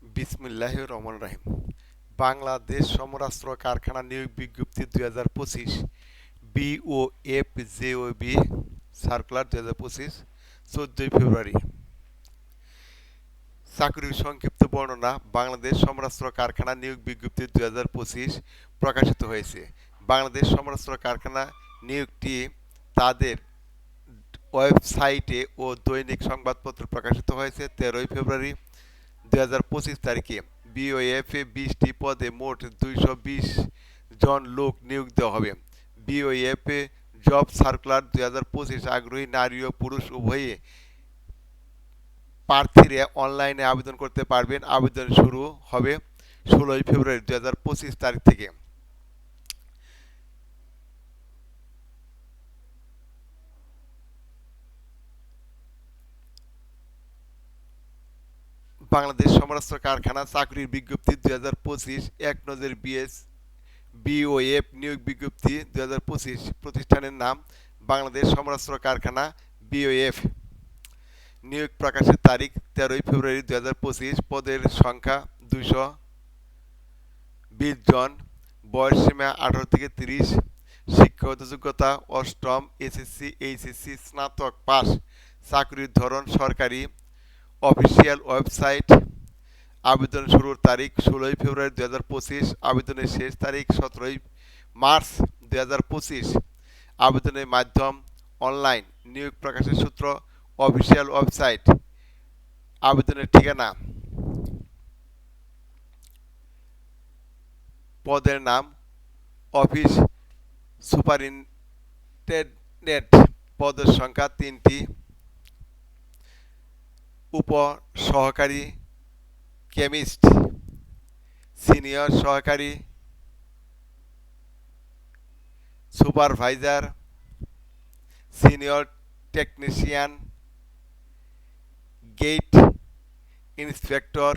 বিসমিল্লাহির রহমানির রহিম। বাংলাদেশ সমরাস্ত্র কারখানা নিয়োগ বিজ্ঞপ্তি 2025 BOF-JOB সার্কুলার 2025 14 ফেব্রুয়ারি। চাকরির সংক্ষিপ্ত বর্ণনা। বাংলাদেশ সমরাস্ত্র কারখানা নিয়োগ বিজ্ঞপ্তি 2025 প্রকাশিত হয়েছে। বাংলাদেশ সমরাস্ত্র কারখানা নিয়োগটি তাদের ওয়েবসাইটে ও দৈনিক সংবাদপত্রে প্রকাশিত হয়েছে 13 ফেব্রুয়ারি 2025 তারিখে। বিওএফে 20টি পদে মোট 220 জন লোক নিয়োগ দেওয়া হবে। বিওএফে জব সার্কুলার 2025 আগ্রহী নারী ও পুরুষ উভয়ে প্রার্থীরা অনলাইনে আবেদন করতে পারবেন। আবেদন শুরু হবে 16 ফেব্রুয়ারি 2025 তারিখ থেকে। বাংলাদেশ সমরাস্ত্র কারখানা চাকরির বিজ্ঞপ্তি 2025 এক নজর বিওএফ নিয়োগ বিজ্ঞপ্তি 2025। প্রতিষ্ঠানের নাম বাংলাদেশ সমরাস্ত্র কারখানা বিওএফ। নিয়োগ প্রকাশের তারিখ 13 ফেব্রুয়ারি 2025। পদের সংখ্যা 220 জন। বয়সসীমা 18 থেকে 30। শিক্ষাগত যোগ্যতা অষ্টম, এসএসসি, এইচএসসি, স্নাতক পাস। চাকরির ধরন সরকারি। Official website. আবেদন শুরুর তারিখ 16 ফেব্রুয়ারি 2025। আবেদনের শেষ তারিখ 17 মার্চ 2025। আবেদনের মাধ্যম অনলাইন। নিয়োগ প্রকাশের সূত্র অফিসিয়াল ওয়েবসাইট। আবেদনের ঠিকানা পদের নাম অফিস সুপারিনটেনডেন্ট। পদের সংখ্যা 3টি। উপ সহকারী কেমিস্ট, সিনিয়র সহকারী, supervisor, senior technician, gate inspector,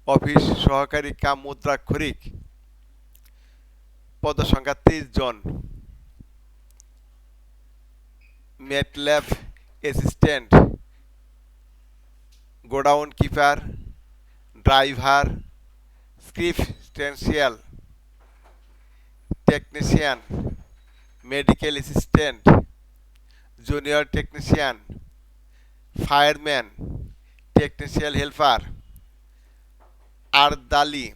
office সহকারী কাম মুদ্রাক্ষরিক। পদসংখ্যা 30 জন। ম্যাটল্যাব অ্যাসিস্ট্যান্ট, গোডাউন কিপার, ড্রাইভার, স্ক্রিপ্টেনশিয়াল technician, medical assistant, junior technician, fireman, technical helper, আরদালি,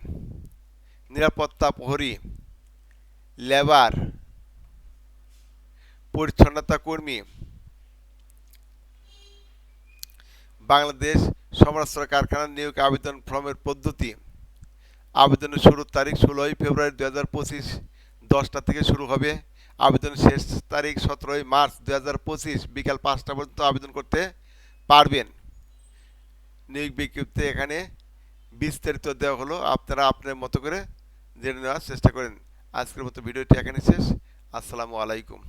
নিরাপত্তা প্রহরী, লেবার, পরিচ্ছন্নতা কর্মী। বাংলাদেশ সমরাস্ত্র কারখানা নিয়োগ আবেদন ফর্মের পদ্ধতি। আবেদনের শুরুর তারিখ 16 ফেব্রুয়ারি 2025 10টা থেকে শুরু হবে। আবেদনের শেষ তারিখ 17 মার্চ 2025 বিকাল 5টা পর্যন্ত আবেদন করতে পারবেন। নিয়োগ বিজ্ঞপ্তি এখানে বিস্তারিত দেওয়া হলো, আপনারা আপনার মতো করে জেনে নেওয়ার চেষ্টা করেন। আজকের মতো ভিডিওটি এখানে শেষ। আসসালামু আলাইকুম।